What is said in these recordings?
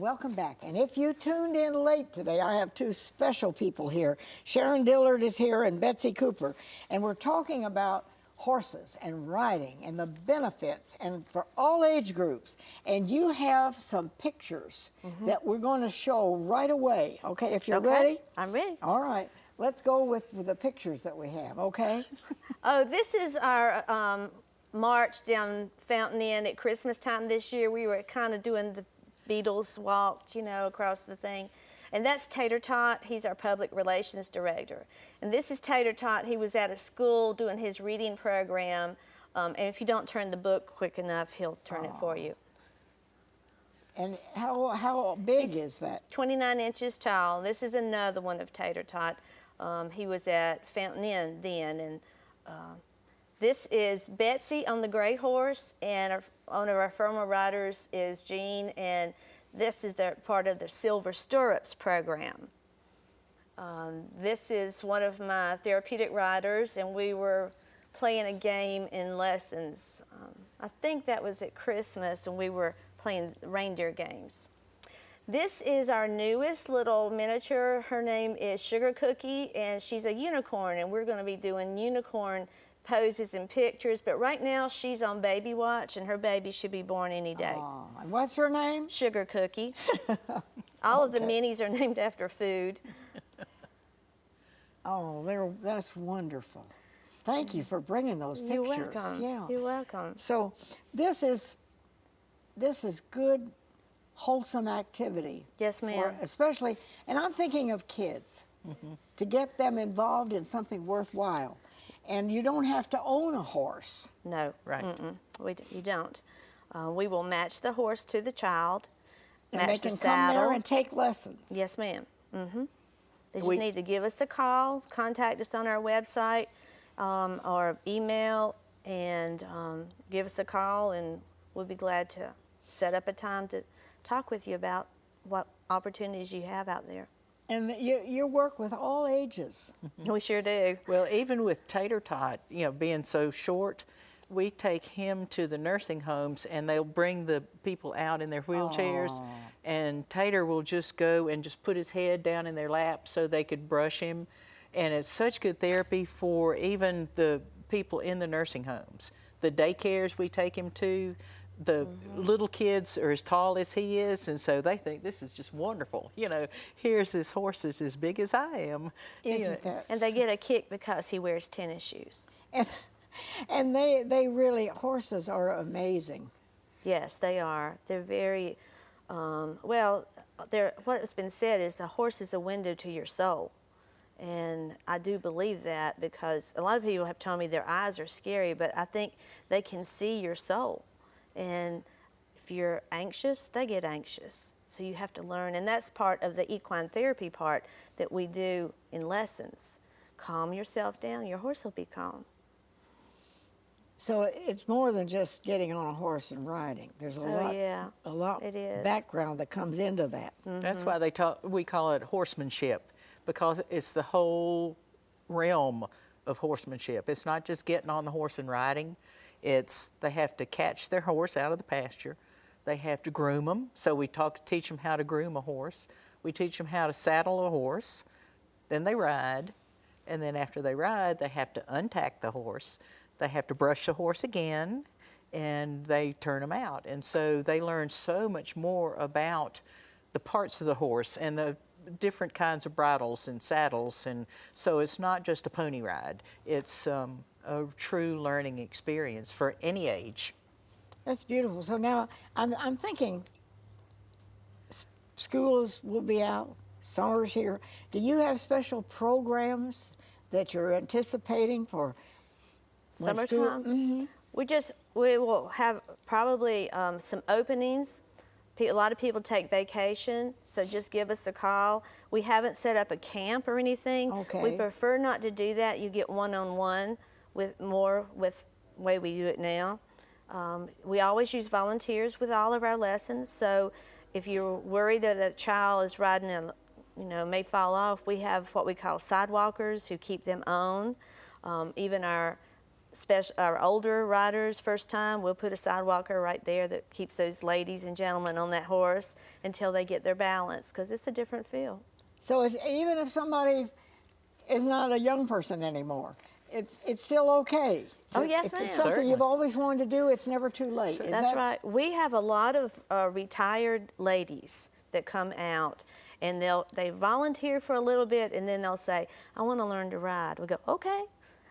welcome back. And if you tuned in late today, I have two special people here. Sharron Dillard is here and Betsy Cooper. And we're talking about horses and riding and the benefits and for all age groups. And you have some pictures that we're going to show right away. Okay, if you're ready? I'm ready. All right. Let's go with the pictures that we have, okay? Oh, this is our march down Fountain Inn at Christmas time this year. We were kind of doing the Beatles walk, you know, across the thing. And that's Tater Tot. He's our public relations director. And this is Tater Tot. He was at a school doing his reading program. And if you don't turn the book quick enough, he'll turn it for you. And how big is that? 29 inches tall. This is another one of Tater Tot. He was at Fountain Inn then. And this is Betsy on the gray horse, and one of our former riders is Jean, and this is part of the Silver Stirrups program. This is one of my Therapeutic riders, and we were playing a game in lessons. I think that was at Christmas, and we were playing reindeer games. This is our newest little miniature. Her name is Sugar Cookie, and she's a unicorn, and we're going to be doing unicorn poses and pictures, but right now she's on baby watch, and her baby should be born any day. And what's her name? Sugar Cookie. All of the minis are named after food. Oh, that's wonderful. Thank you for bringing those pictures. You're welcome. Yeah. You're welcome. So this is good, wholesome activity. Yes, ma'am. Especially, and I'm thinking of kids, to get them involved in something worthwhile. And you don't have to own a horse. No. Right. You don't. We will match the horse to the child. And they can come there and take lessons. Yes, ma'am. They just need to give us a call, contact us on our website or email, and give us a call, and we'll be glad to set up a time to talk with you about what opportunities you have out there. And you work with all ages. We sure do. Well, even with Tater Tot, you know, being so short, we take him to the nursing homes, and they'll bring the people out in their wheelchairs, and Tater will just go and just put his head down in their lap so they could brush him. And it's such good therapy for even the people in the nursing homes. The daycares we take him to, the little kids are as tall as he is, and so they think this is just wonderful. You know, here's this horse that's as big as I am. Isn't that? And they get a kick because he wears tennis shoes. And they really, horses are amazing. Yes, they are. They're very, what has been said is a horse is a window to your soul. And I do believe that, because a lot of people have told me their eyes are scary, but I think they can see your soul. And if you're anxious, they get anxious. So you have to learn, and that's part of the equine therapy part that we do in lessons. Calm yourself down, your horse will be calm. So it's more than just getting on a horse and riding. There's a lot it is. background that comes into that. That's why we call it horsemanship, because it's the whole realm of horsemanship. It's not just getting on the horse and riding. They have to catch their horse out of the pasture. They have to groom them. So we teach them how to groom a horse. We teach them how to saddle a horse. Then they ride. And then after they ride, they have to untack the horse. They have to brush the horse again, and they turn them out. And so they learn so much more about the parts of the horse and the different kinds of bridles and saddles. And so it's not just a pony ride. It's a true learning experience for any age. That's beautiful. So now I'm thinking schools will be out, summer's here. Do you have special programs that you're anticipating for summertime? We will have probably some openings. A lot of people take vacation, so just give us a call. We haven't set up a camp or anything. Okay. We prefer not to do that. You get one-on-one with the way we do it now. We always use volunteers with all of our lessons, so if you're worried that a child is riding and may fall off, we have what we call sidewalkers who keep them on. Even our our older riders first time, we'll put a sidewalker right there that keeps those ladies and gentlemen on that horse until they get their balance, because it's a different feel. So even if somebody is not a young person anymore, it's still okay. Oh, yes, If ma'am. it's something Certainly. you've always wanted to do, it's never too late. Is That's that right. We have a lot of retired ladies that come out, and they volunteer for a little bit, and then they'll say, I want to learn to ride. We go, okay.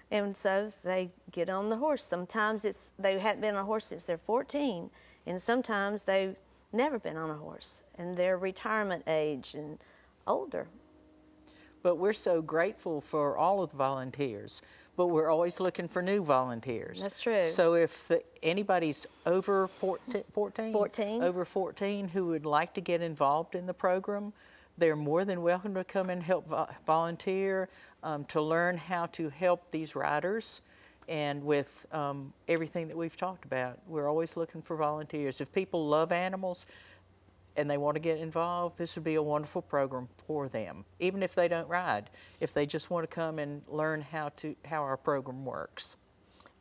And so they get on the horse. Sometimes they hadn't been on a horse since they're 14, and sometimes they've never been on a horse, and they're retirement age and older. But we're so grateful for all of the volunteers, but we're always looking for new volunteers. That's true. So if anybody's over 14, over 14 who would like to get involved in the program, they're more than welcome to come and help volunteer, to learn how to help these riders. And with everything that we've talked about, we're always looking for volunteers. If people love animals and they want to get involved, this would be a wonderful program for them. Even if they don't ride, if they just want to come and learn how our program works.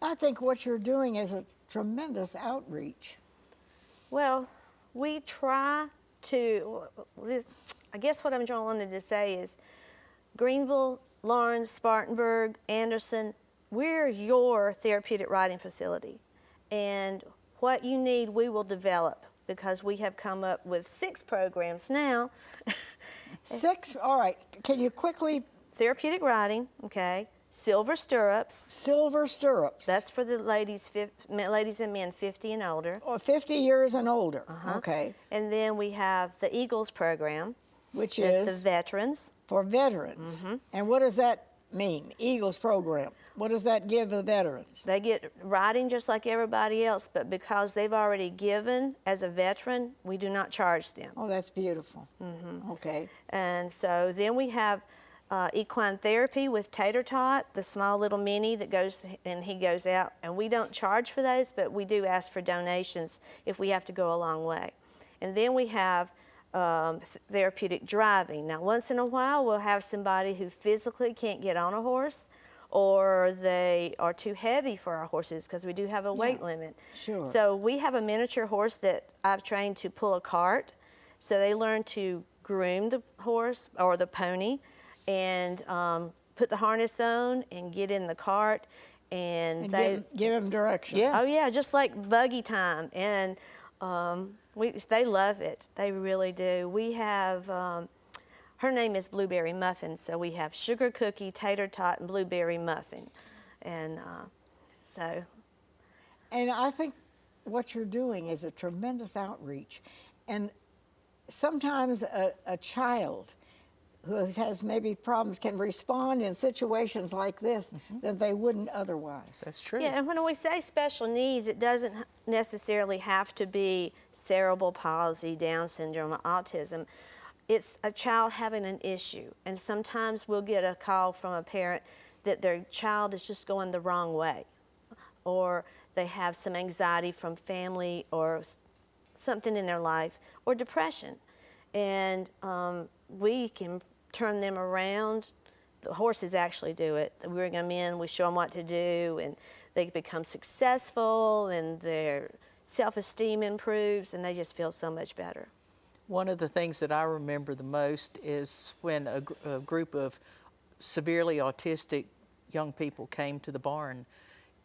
I think what you're doing is a tremendous outreach. Well, we try to, I guess what I'm trying to say is Greenville, Lawrence, Spartanburg, Anderson, we're your therapeutic riding facility. And what you need, we will develop, because we have come up with 6 programs now. 6? All right. Can you quickly? Therapeutic riding, okay. Silver stirrups. Silver stirrups. That's for the ladies and men 50 and older. Or 50 years and older. Okay. And then we have the Eagles program, Which that's is the veterans. for veterans. And what does that mean? Eagles program. What does that give the veterans? They get riding just like everybody else, but because they've already given as a veteran, we do not charge them. Oh, that's beautiful. Okay. And so then we have equine therapy with Tater Tot, the small little mini that goes, and he goes out. And we don't charge for those, but we do ask for donations if we have to go a long way. And then we have therapeutic driving. Now, once in a while, we'll have somebody who physically can't get on a horse, or they are too heavy for our horses, because we do have a weight limit. Sure. So we have a miniature horse that I've trained to pull a cart. So they learn to groom the horse or the pony, and put the harness on and get in the cart, and they give them directions. Yeah. Oh yeah, just like buggy time, and they love it. They really do. We have her name is Blueberry Muffin, so we have sugar cookie, tater tot, and blueberry muffin, and so. And I think what you're doing is a tremendous outreach. And sometimes a child who has maybe problems can respond in situations like this that they wouldn't otherwise. That's true. Yeah, and when we say special needs, it doesn't necessarily have to be cerebral palsy, Down syndrome, or autism. It's a child having an issue, and sometimes we'll get a call from a parent that their child is just going the wrong way, or they have some anxiety from family or something in their life, or depression. And we can turn them around. The horses actually do it. We bring them in, we show them what to do, and they become successful, and their self-esteem improves, and they just feel so much better. One of the things that I remember the most is when a group of severely autistic young people came to the barn,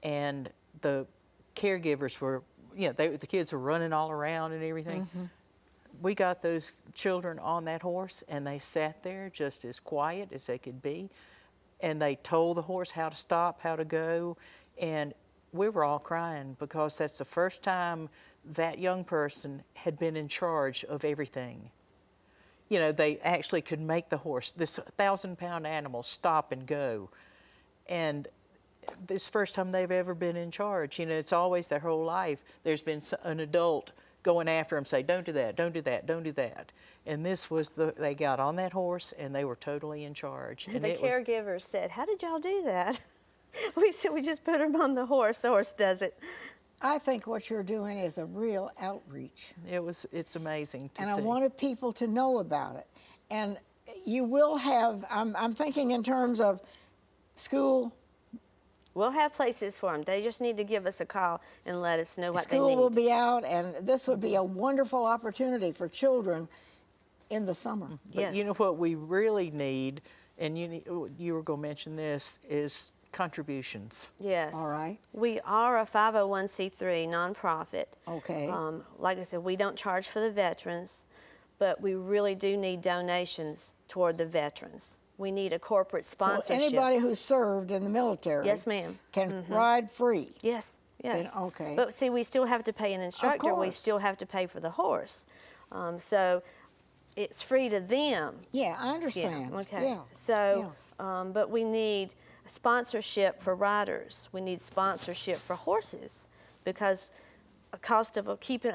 and the caregivers were, the kids were running all around and everything. We got those children on that horse, and they sat there just as quiet as they could be, and they told the horse how to stop, how to go, and we were all crying, because that's the first time that young person had been in charge of everything. They actually could make the horse, this 1,000-pound animal, stop and go. And this first time they've ever been in charge. It's always their whole life. There's been an adult going after them, say, don't do that, don't do that, don't do that. And this was they got on that horse, and they were totally in charge. And the caregivers said, how did y'all do that? We said, we just put them on the horse does it. I think what you're doing is a real outreach. It's amazing to see. And I wanted people to know about it. And you will have, I'm thinking in terms of school We'll have places for them. They just need to give us a call and let us know what they School need. will be out, and this would be a wonderful opportunity for children in the summer. But you know what we really need, and you were going to mention this, is contributions. Yes. All right. We are a 501c3 nonprofit. Okay. Like I said, we don't charge for the veterans, but we really do need donations toward the veterans. We need a corporate sponsorship. So anybody who served in the military, Yes, ma'am. can ride free. Yes, yes. Then, okay. But see, we still have to pay an instructor. We course. still have to pay for the horse. So it's free to them. Yeah, I understand. Okay. Yeah. So, but we need sponsorship for riders. We need sponsorship for horses, because the cost of keeping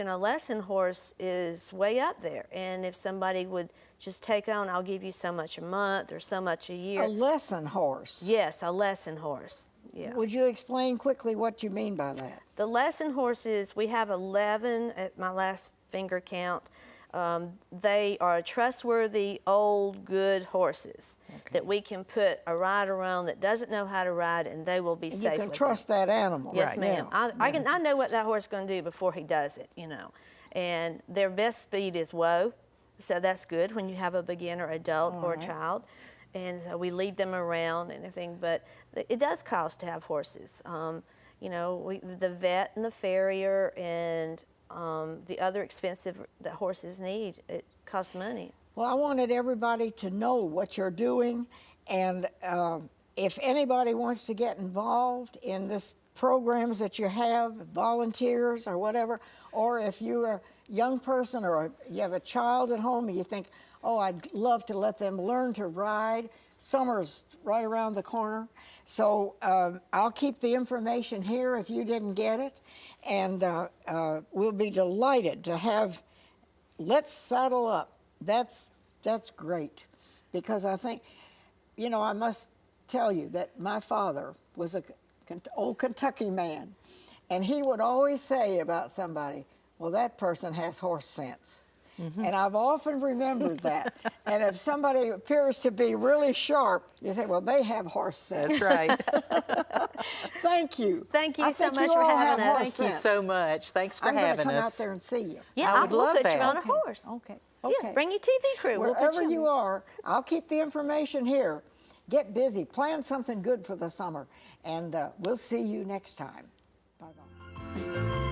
a lesson horse is way up there. And if somebody would just take on, I'll give you so much a month or so much a year. A lesson horse. Yes, a lesson horse. Yeah. Would you explain quickly what you mean by that? The lesson horses, we have 11 at my last finger count. They are trustworthy, old, good horses that we can put a rider on that doesn't know how to ride, and they will be safe. You can with trust that animal. Yes, Right. ma'am. Yeah. I know what that horse is going to do before he does it, And their best speed is whoa, so that's good when you have a beginner, adult, or a child. And so we lead them around and everything, but it does cost to have horses. The vet and the farrier and the other expensive that horses need, it costs money. Well, I wanted everybody to know what you're doing, and if anybody wants to get involved in this programs that you have, volunteers or whatever, or if you're a young person or you have a child at home and you think, oh, I'd love to let them learn to ride. Summer's right around the corner. So I'll keep the information here if you didn't get it. And we'll be delighted to have, let's saddle up. That's great. Because I think, I must tell you that my father was an old Kentucky man. And he would always say about somebody, well, that person has horse sense. And I've often remembered that. And if somebody appears to be really sharp, you say, well, they have horse sense. That's right. Thank you. Thank you I so think much you for all having have us. horse Thank you sense. so much. Thanks for I'm going to having come out us. there and see you. Yeah, I would we'll love put that. you on a Okay. horse. Okay. Yeah, bring your TV crew. We'll put Wherever you you are, I'll keep the information here. Get busy. Plan something good for the summer. And we'll see you next time. Bye-bye.